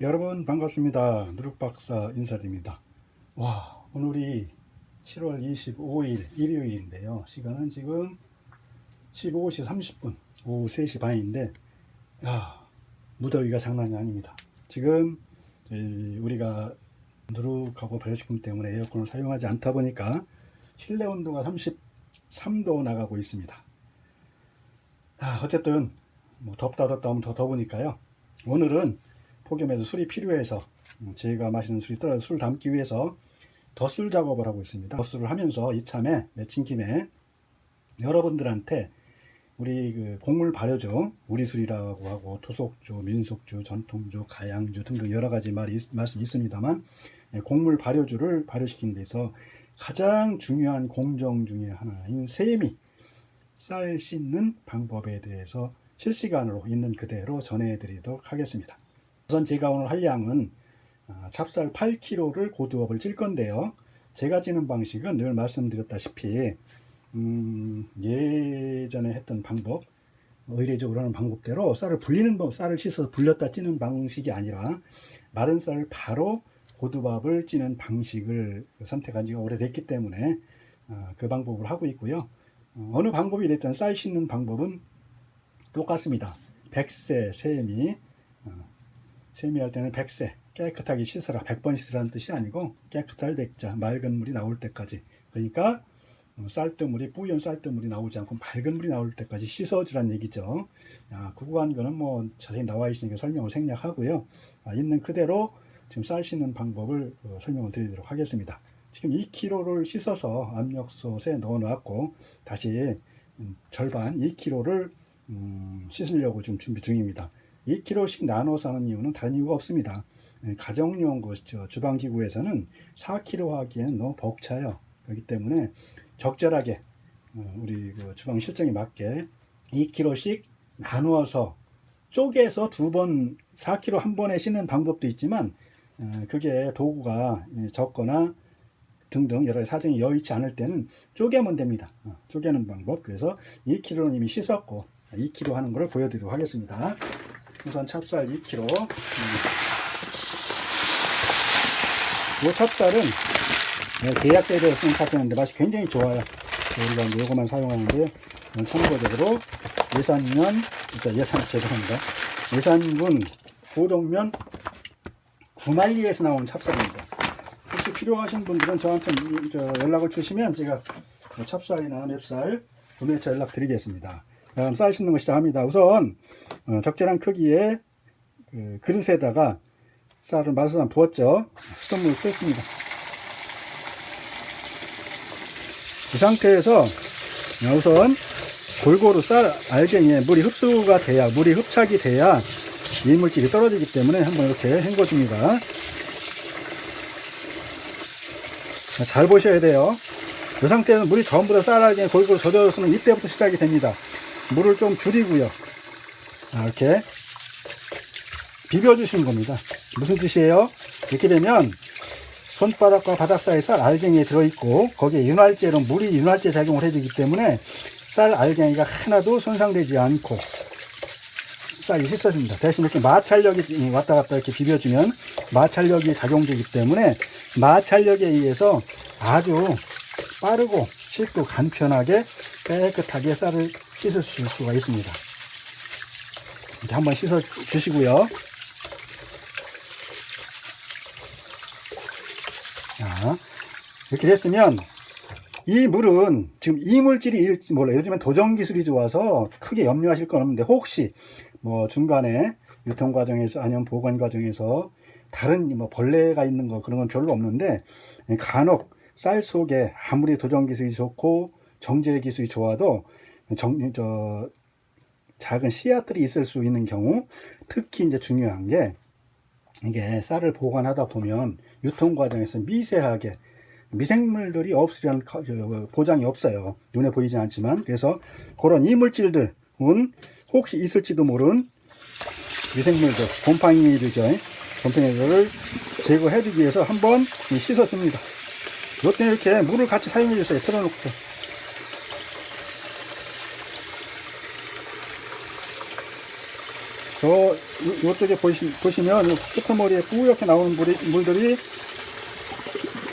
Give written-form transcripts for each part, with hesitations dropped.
여러분 반갑습니다. 누룩박사 인사드립니다. 오늘이 7월 25일 일요일인데요. 시간은 지금 15시 30분 오후 3시 반인데 무더위가 장난이 아닙니다. 지금 우리가 누룩하고 발효식품 때문에 에어컨을 사용하지 않다 보니까 실내 온도가 33도 나가고 있습니다. 어쨌든 덥다 하면 더 더우니까요. 오늘은 폭염에서 술이 필요해서 제가 마시는 술이 떨어져 술 담기 위해서 덧술 작업을 하고 있습니다. 덧술을 하면서 이참에 맺힌 김에 여러분들한테 우리 곡물 발효죠, 우리술이라고 하고 토속주, 민속주, 전통주, 가양주 등등 여러 가지 말씀이 있습니다만, 곡물 발효주를 발효시키는 데서 가장 중요한 공정 중에 하나인 세미 쌀 씻는 방법에 대해서 실시간으로 있는 그대로 전해드리도록 하겠습니다. 우선 제가 오늘 할 양은 찹쌀 8kg를 고두업을 찔 건데요. 제가 찌는 방식은 늘 말씀드렸다시피 예전에 했던 방법, 의례적으로 하는 방법대로 쌀을 씻어서 불렸다 찌는 방식이 아니라 마른 쌀을 바로 고두밥을 찌는 방식을 선택한 지가 오래됐기 때문에 그 방법을 하고 있고요. 어느 방법이 됐든 쌀 씻는 방법은 똑같습니다. 백세 세미, 세미할 때는 백세, 깨끗하게 씻어라, 100번 씻으라는 뜻이 아니고 깨끗할 백자, 맑은 물이 나올 때까지, 그러니까 쌀뜨물이, 뿌연 쌀뜨물이 나오지 않고 맑은 물이 나올 때까지 씻어주란 얘기죠. 구구한 거는 자세히 나와 있으니까 설명을 생략하고요. 있는 그대로 지금 쌀 씻는 방법을 설명을 드리도록 하겠습니다. 지금 2kg를 씻어서 압력솥에 넣어 놨고 다시 절반 2kg를 씻으려고 지금 준비 중입니다. 2kg씩 나눠서 하는 이유는 다른 이유가 없습니다. 가정용 주방기구에서는 4kg 하기에는 너무 벅차요. 그렇기 때문에 적절하게 우리 주방 실정에 맞게 2kg씩 나누어서 쪼개서 2번 4kg 한 번에 씻는 방법도 있지만, 그게 도구가 적거나 등등 여러 가지 사정이 여의치 않을 때는 쪼개면 됩니다. 쪼개는 방법. 그래서 2kg는 이미 씻었고 2kg 하는 걸 보여드리도록 하겠습니다. 우선 찹쌀 2kg. 이 찹쌀은 계약대로 쓴 찹쌀인데 맛이 굉장히 좋아요. 우리가 이제 이거만 사용하는데, 참고적으로 예산군 고동면 구말리에서 나온 찹쌀입니다. 혹시 필요하신 분들은 저한테 연락을 주시면 제가 찹쌀이나 맵쌀 구매처 연락드리겠습니다. 그럼 쌀 씻는 거 시작합니다. 우선 적절한 크기의 그릇에다가 쌀을 말아서 안 부었죠. 수돗물을 뺐습니다. 이 상태에서 우선 골고루 쌀 알갱이에 물이 흡착이 돼야 이물질이 떨어지기 때문에 한번 이렇게 헹궈줍니다. 잘 보셔야 돼요. 이 상태에서 물이 전부 다 쌀 알갱이에 골고루 젖어졌으면 이때부터 시작이 됩니다. 물을 좀 줄이고요. 이렇게 비벼주시는 겁니다. 무슨 뜻이에요? 이렇게 되면 손바닥과 바닥 사이 쌀 알갱이에 들어있고, 거기에 물이 윤활제 작용을 해주기 때문에 쌀 알갱이가 하나도 손상되지 않고 쌀이 씻어집니다. 대신 이렇게 마찰력이 왔다 갔다 이렇게 비벼주면 마찰력이 작용되기 때문에 마찰력에 의해서 아주 빠르고 쉽고 간편하게 깨끗하게 쌀을 씻으실 수가 있습니다. 이렇게 한번 씻어 주시고요. 이렇게 됐으면 이 물은 지금 이물질이 몰라요. 요즘엔 도정 기술이 좋아서 크게 염려하실 건 없는데, 혹시 중간에 유통 과정에서 아니면 보관 과정에서 다른 벌레가 있는 거, 그런 건 별로 없는데, 간혹 쌀 속에 아무리 도정 기술이 좋고 정제 기술이 좋아도 작은 씨앗들이 있을 수 있는 경우, 특히 이제 중요한 게, 이게 쌀을 보관하다 보면 유통 과정에서 미세하게 미생물들이 없으리라는 보장이 없어요. 눈에 보이지 않지만. 그래서 그런 이물질들은 혹시 있을지도 모르는 미생물들, 곰팡이들을 제거해주기 위해서 한번 씻어줍니다. 이때 이렇게 물을 같이 사용해 주세요. 틀어놓고. 요쪽에 보시면 요 끄트머리에 뿌옇게 나오는 물들이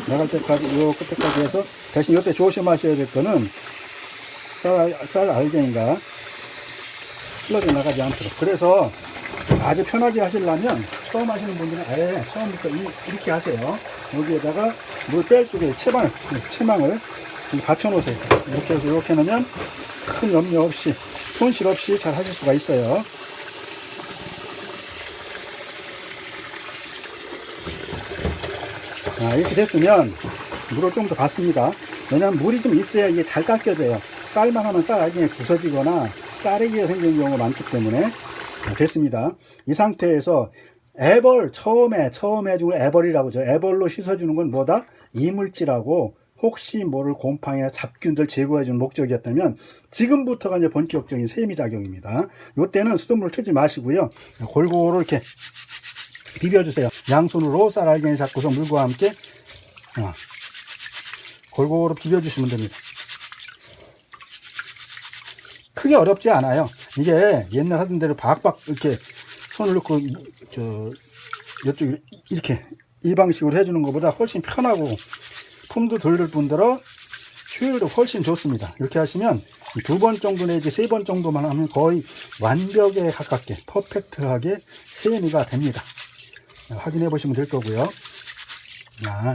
나갈 때까지, 요 끝에까지 해서, 대신 요때 조심하셔야 될 거는 쌀 알갱이가 흘러져 나가지 않도록. 그래서 아주 편하게 하시려면 처음 하시는 분들은 아예 처음부터 이렇게 하세요. 여기에다가 물 뺄 쪽에 채망을 받쳐 놓으세요. 이렇게 해서 이렇게 놓으면 큰 염려 없이, 손실 없이 잘 하실 수가 있어요. 이렇게 됐으면 물을 좀 더 받습니다. 왜냐면 물이 좀 있어야 이게 잘 깎여져요. 쌀만 하면 쌀 알갱이 부서지거나 쌀에기가 생기는 경우가 많기 때문에. 됐습니다. 이 상태에서 처음에 해주는 애벌이라고 하죠. 애벌로 씻어주는 건 뭐다? 이물질하고 혹시 모를 곰팡이나 잡균들 제거해주는 목적이었다면, 지금부터가 이제 본격적인 세미작용입니다. 이때는 수돗물 틀지 마시고요. 골고루 이렇게 비벼주세요. 양손으로 쌀 알갱이 잡고서 물과 함께 골고루 비벼주시면 됩니다. 크게 어렵지 않아요. 이게 옛날 하던 대로 박박 이렇게 손을 넣고 이쪽 이렇게 이 방식으로 해주는 것보다 훨씬 편하고 품도 덜 들 뿐더러 효율도 훨씬 좋습니다. 이렇게 하시면 2번 정도 내지 3번 정도만 하면 거의 완벽에 가깝게 퍼펙트하게 세미가 됩니다. 확인해 보시면 될 거고요.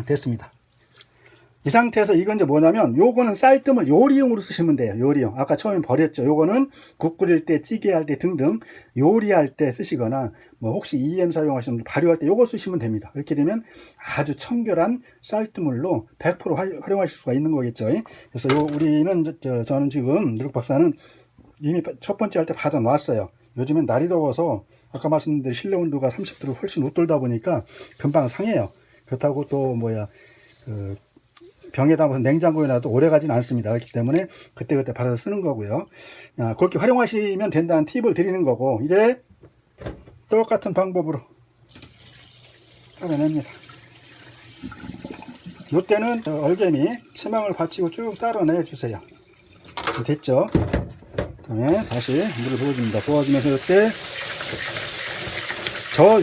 됐습니다. 이 상태에서 이건 이제 뭐냐면, 요거는 쌀뜨물 요리용으로 쓰시면 돼요. 요리용. 아까 처음에 버렸죠. 요거는 국 끓일 때, 찌개 할 때 등등 요리할 때 쓰시거나, 뭐 혹시 EM 사용하시는 분들 발효할 때 요거 쓰시면 됩니다. 이렇게 되면 아주 청결한 쌀뜨물로 100% 활용하실 수가 있는 거겠죠. 그래서 저는 지금 누룩 박사는 이미 첫 번째 할 때 받아 놨어요. 요즘엔 날이 더워서 아까 말씀드린 실내 온도가 30도를 훨씬 웃돌다 보니까 금방 상해요. 그렇다고 또 병에 담아서 냉장고에 놔도 오래 가진 않습니다. 그렇기 때문에 그때그때 받아서 쓰는 거고요. 그렇게 활용하시면 된다는 팁을 드리는 거고, 이제 똑같은 방법으로 따라냅니다. 이때는 얼개미 채망을 받치고 쭉 따라내 주세요. 됐죠? 그다음에 다시 물을 부어줍니다. 부어주면서 이때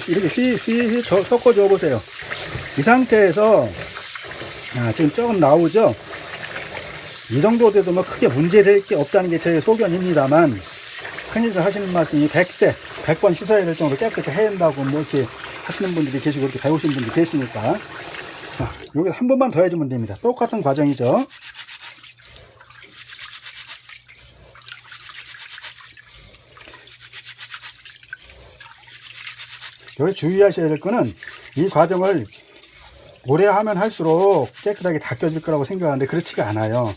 이렇게 휘휘 섞어줘 보세요. 이 상태에서 지금 조금 나오죠? 이 정도 돼도 뭐 크게 문제될 게 없다는 게 제 소견입니다만, 흔히들 하시는 말씀이 100번 씻어야 될 정도로 깨끗이 해야 한다고 뭐 이렇게 하시는 분들이 계시고, 이렇게 배우신 분들이 계시니까. 여기 한 번만 더 해주면 됩니다. 똑같은 과정이죠. 여기 주의하셔야 될 거는, 이 과정을 오래 하면 할수록 깨끗하게 닦여질 거라고 생각하는데 그렇지가 않아요.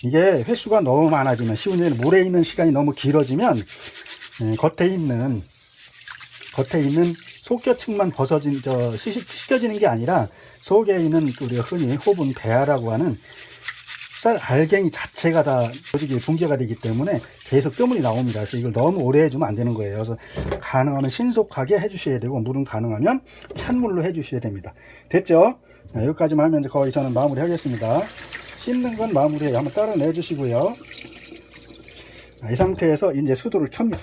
이게 횟수가 너무 많아지면, 쉬운 예로 물에 있는 시간이 너무 길어지면 겉에 있는 속겨층만 씻겨지는 게 아니라, 속에 있는 우리가 흔히 호분 배아라고 하는 쌀 알갱이 자체가 다 조직이 붕괴가 되기 때문에 계속 뜨물이 나옵니다. 그래서 이걸 너무 오래 해주면 안 되는 거예요. 그래서 가능하면 신속하게 해주셔야 되고, 물은 가능하면 찬물로 해주셔야 됩니다. 됐죠? 여기까지만 하면 이제 거의 저는 마무리 하겠습니다. 씻는 건 마무리에 한번 따라 내주시고요. 이 상태에서 이제 수도를 켭니다.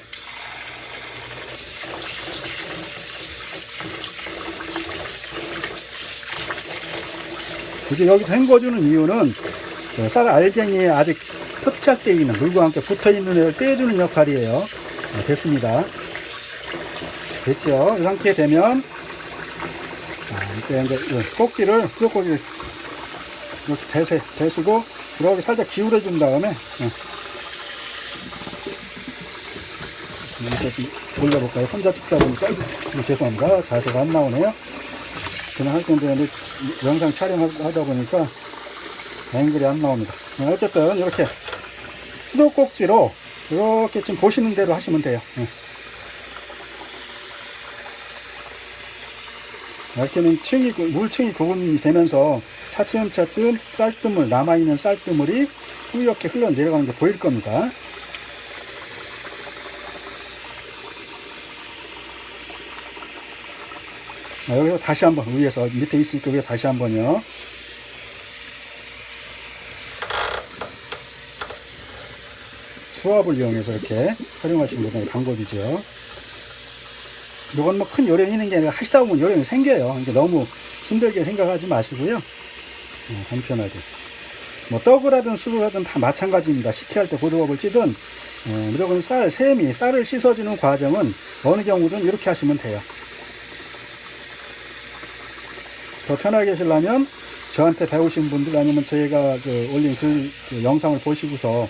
이제 여기서 헹궈주는 이유는 쌀 알갱이에 아직 포착되어 있는, 물과 함께 붙어 있는 애를 떼주는 역할이에요. 됐습니다. 됐죠? 이 상태 되면 이때 이제 수도꼭지를 이렇게 대수고 이렇게 살짝 기울여 준 다음에 이렇게 좀 올려볼까요? 혼자 찍다 보니까 죄송합니다. 자세가 안 나오네요. 그냥 할 건데 영상 촬영하다 보니까 앵글이 안 나옵니다. 어쨌든 이렇게 수도꼭지로 이렇게 지금 보시는 대로 하시면 돼요. 이렇게는 물층이 구분이 되면서 차츰차츰 남아있는 쌀뜨물이 뿌옇게 흘러내려가는 게 보일 겁니다. 여기서 다시 한번, 위에서 밑에 있으니까 위에 다시 한번요. 수압을 이용해서 이렇게 활용하시는 것이 방법이죠. 이건 뭐 큰 요령이 있는 게 아니라 하시다 보면 요령이 생겨요. 그러니까 너무 힘들게 생각하지 마시고요. 간편하게. 뭐 떡을 하든 술을 하든 다 마찬가지입니다. 식혜할 때 고두밥을 찌든 무조건 쌀을 씻어주는 과정은 어느 경우든 이렇게 하시면 돼요. 더 편하게 하시려면 저한테 배우신 분들 아니면 저희가 올린 그 영상을 보시고서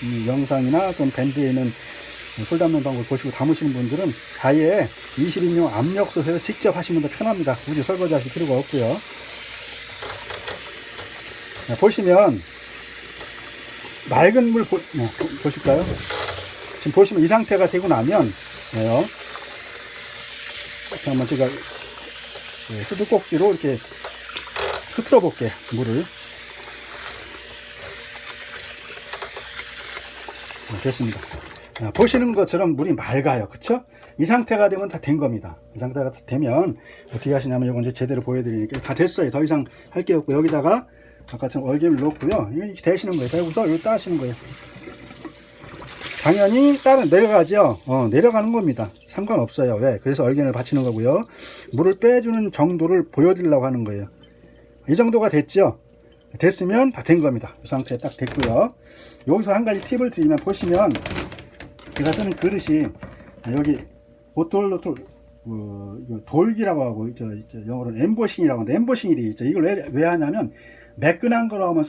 이 영상이나 또는 밴드에 있는 술 담는 방법을 보시고 담으시는 분들은 아예 20인용 압력솥에서 직접 하시면 더 편합니다. 굳이 설거지 하실 필요가 없고요. 보시면 맑은 물 보실까요? 지금 보시면 이 상태가 되고 나면 한번 제가 수도꼭지로 이렇게 흐트러 볼게요. 물을. 됐습니다. 보시는 것처럼 물이 맑아요. 그쵸? 이 상태가 되면 다 된 겁니다. 이 상태가 되면 어떻게 하시냐면 이건 이제 제대로 보여드리니까 다 됐어요. 더 이상 할 게 없고 여기다가 아까처럼 얼개를 넣고요. 이렇게 대시는 거예요. 대고서 이거 따시는 거예요. 당연히 따라 내려가죠. 내려가는 겁니다. 상관없어요. 왜? 그래서 얼개를 받치는 거고요. 물을 빼주는 정도를 보여드리려고 하는 거예요. 이 정도가 됐죠? 됐으면 다 된 겁니다. 이 상태에 딱 됐고요. 여기서 한 가지 팁을 드리면 보시면 제가 쓰는 그릇이 여기 돌기라고 하고 영어로는 엠보싱이라고 하는데 엠보싱이 있죠. 이걸 왜 하냐면 매끈한 거로 하면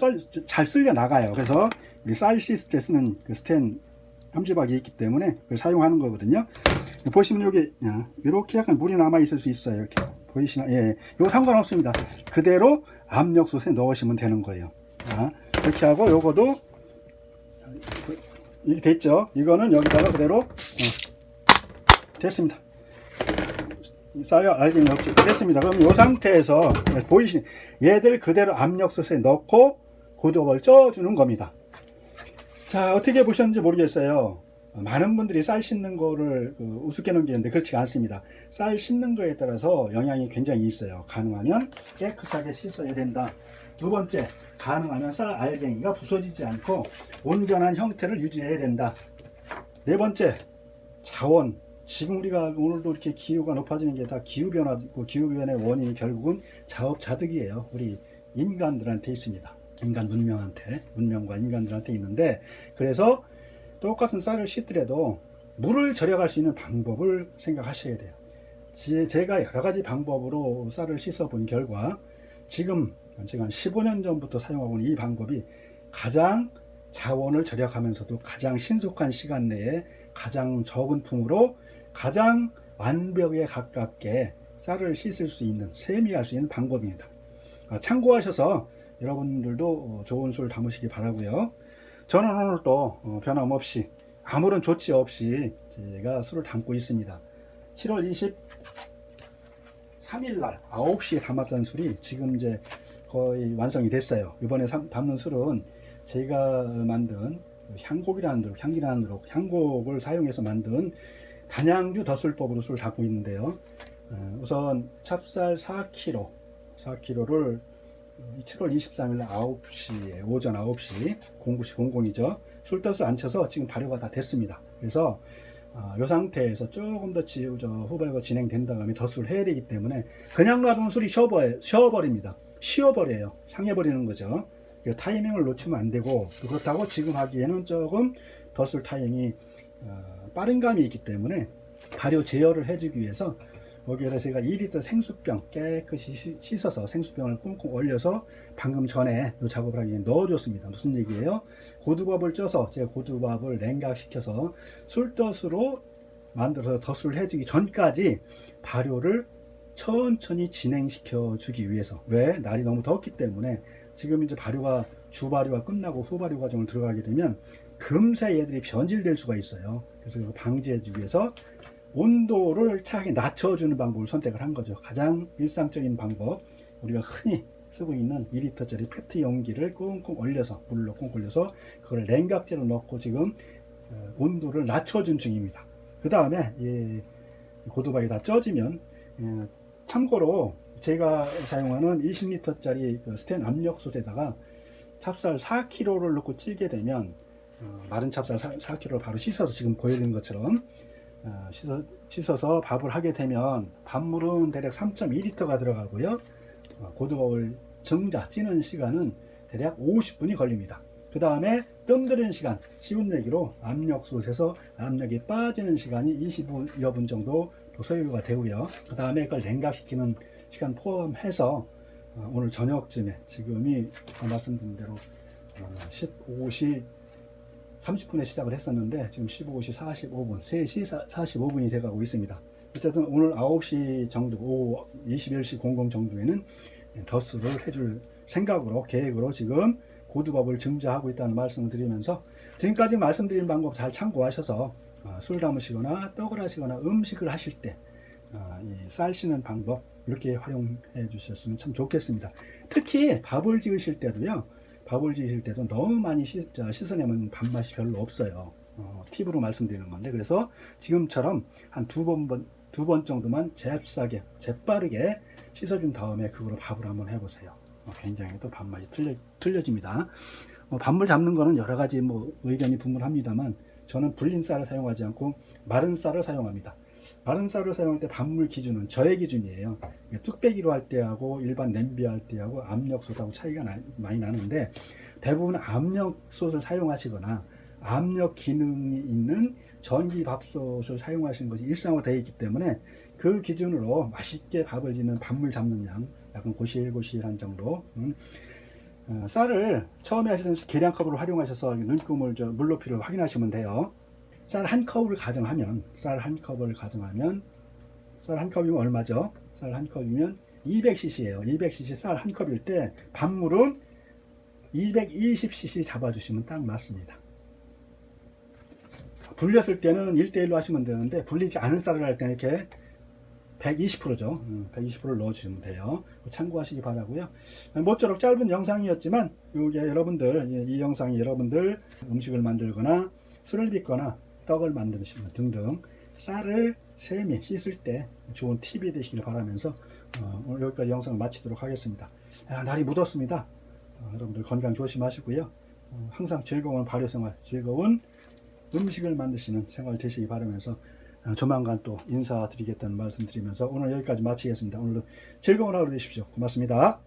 잘 쓸려 나가요. 그래서 우리 쌀 씻을 때 쓰는 그 스텐 함지박이 있기 때문에 그걸 사용하는 거거든요. 보시면 여기 이렇게 약간 물이 남아 있을 수 있어요. 이렇게 보이시나? 예, 이거 상관없습니다. 그대로 압력솥에 넣으시면 되는 거예요. 이렇게 하고 요거도 이렇게 됐죠. 이거는 여기다가 그대로 됐습니다. 쌀 알갱이 없죠. 됐습니다. 그럼 이 상태에서 보이시는 얘들 그대로 압력솥에 넣고 고두밥을 쪄주는 겁니다. 자, 어떻게 보셨는지 모르겠어요. 많은 분들이 쌀 씻는 거를 우습게 넘기는데 그렇지 않습니다. 쌀 씻는 거에 따라서 영향이 굉장히 있어요. 가능하면 깨끗하게 씻어야 된다. 두 번째, 가능하면 쌀 알갱이가 부서지지 않고 온전한 형태를 유지해야 된다. 네 번째, 자원. 지금 우리가 오늘도 이렇게 기후가 높아지는 게 다 기후변화고 기후변화의 원인이 결국은 자업자득이에요. 우리 인간들한테 있습니다. 인간 문명과 인간들한테 있는데, 그래서 똑같은 쌀을 씻더라도 물을 절약할 수 있는 방법을 생각하셔야 돼요. 제가 여러 가지 방법으로 쌀을 씻어 본 결과 지금 제가 한 15년 전부터 사용하고 있는 이 방법이 가장 자원을 절약하면서도 가장 신속한 시간 내에 가장 적은 품으로 가장 완벽에 가깝게 쌀을 씻을 수 있는, 세미할 수 있는 방법입니다. 참고하셔서 여러분들도 좋은 술 담으시기 바라고요. 저는 오늘 또 변함없이 아무런 조치 없이 제가 술을 담고 있습니다. 7월 23일 날 9시에 담았던 술이 지금 이제 거의 완성이 됐어요. 이번에 담는 술은 제가 만든 향곡이라는 드록, 향곡을 사용해서 만든 단양주 덧술법으로 술을 담고 있는데요. 우선 찹쌀 4kg를 7월 23일 날 9시에 오전 9시 09시 00이죠. 술뜻을 안 쳐서 지금 발효가 다 됐습니다. 그래서 이 상태에서 조금 더 후발효가 진행된다고 하면 덧술을 해야 되기 때문에 그냥 놔두면 술이 쉬어버립니다. 쉬어버려요. 상해버리는 거죠. 타이밍을 놓치면 안 되고, 그렇다고 지금 하기에는 조금 덧술 타이밍이 빠른 감이 있기 때문에 발효 제어를 해주기 위해서 여기에다 제가 2리터 생수병 깨끗이 씻어서 생수병을 꽁꽁 얼려서 방금 전에 이 작업을 하기 위해 넣어줬습니다. 무슨 얘기예요? 고두밥을 쪄서 제가 고두밥을 냉각시켜서 술덫으로 만들어서 덧술을 해주기 전까지 발효를 천천히 진행시켜 주기 위해서. 왜? 날이 너무 덥기 때문에 지금 이제 주발효가 끝나고 후발효 과정을 들어가게 되면 금세 얘들이 변질될 수가 있어요. 그래서 이걸 방지해 주기 위해서 온도를 차게 낮춰주는 방법을 선택을 한 거죠. 가장 일상적인 방법, 우리가 흔히 쓰고 있는 2리터짜리 페트 용기를 꽁꽁 얼려서, 물로 꽁꽁 얼려서 그걸 냉각제로 넣고 지금 온도를 낮춰준 중입니다. 그 다음에 이 고두밥이 다 쪄지면, 참고로 제가 사용하는 20리터짜리 스텐 압력솥에다가 찹쌀 4kg를 넣고 찌게 되면 마른 찹쌀 4kg를 바로 씻어서 지금 보여드린 것처럼 씻어서 밥을 하게 되면 밥물은 대략 3.2리터가 들어가고요. 고두밥을 정자 찌는 시간은 대략 50분이 걸립니다. 그 다음에 뜸 들이는 시간 10분 내기로 압력솥에서 압력이 빠지는 시간이 20여 분 정도 소요가 되고요. 그 다음에 그걸 냉각시키는 시간 포함해서 오늘 저녁쯤에 지금이 말씀드린 대로 15시 30분에 시작을 했었는데 지금 15시 45분 3시 45분이 돼가고 있습니다. 어쨌든 오늘 9시 정도 오후 21시 00 정도에는 더스를 해줄 생각으로 계획으로 지금 고두밥을 증자하고 있다는 말씀을 드리면서 지금까지 말씀드린 방법 잘 참고하셔서 술 담으시거나 떡을 하시거나 음식을 하실 때 쌀 씻는 방법 이렇게 활용해 주셨으면 참 좋겠습니다. 특히 밥을 지으실 때도요. 밥을 지으실 때도 너무 많이 씻어내면 밥맛이 별로 없어요. 팁으로 말씀드리는 건데 그래서 지금처럼 한 두 번 정도만 잽싸게 재빠르게 씻어준 다음에 그거로 밥을 한번 해보세요. 굉장히 또 밥맛이 틀려집니다. 밥물 잡는 거는 여러 가지 의견이 분분합니다만 저는 불린 쌀을 사용하지 않고 마른 쌀을 사용합니다. 마른 쌀을 사용할 때 밥물 기준은 저의 기준이에요. 뚝배기로 할 때하고 일반 냄비 할 때하고 압력솥하고 차이가 많이 나는데 대부분 압력솥을 사용하시거나 압력 기능이 있는 전기밥솥을 사용하시는 것이 일상으로 되어 있기 때문에 그 기준으로 맛있게 밥을 짓는 밥물 잡는 양 약간 고실고실한 정도 쌀을 처음에 하실 때는 계량컵으로 활용하셔서 눈금을 물높이를 확인하시면 돼요. 쌀 한 컵을 가정하면 쌀 한 컵이면 얼마죠? 쌀 한 컵이면 200cc예요. 200cc 쌀 한 컵일 때 밥물은 220cc 잡아주시면 딱 맞습니다. 불렸을 때는 1대1로 하시면 되는데 불리지 않은 쌀을 할 때는 이렇게 120%죠. 120%를 넣어주시면 돼요. 참고하시기 바라고요. 모쪼록 짧은 영상이었지만 이게 여러분들 이 영상이 여러분들 음식을 만들거나 술을 빚거나 떡을 만드시면 등등 쌀을 세미 씻을 때 좋은 팁이 되시길 바라면서 오늘 여기까지 영상을 마치도록 하겠습니다. 날이 묻었습니다. 여러분들 건강 조심하시고요. 항상 즐거운 발효생활, 즐거운 음식을 만드시는 생활 되시기 바라면서 조만간 또 인사드리겠다는 말씀 드리면서 오늘 여기까지 마치겠습니다. 오늘도 즐거운 하루 되십시오. 고맙습니다.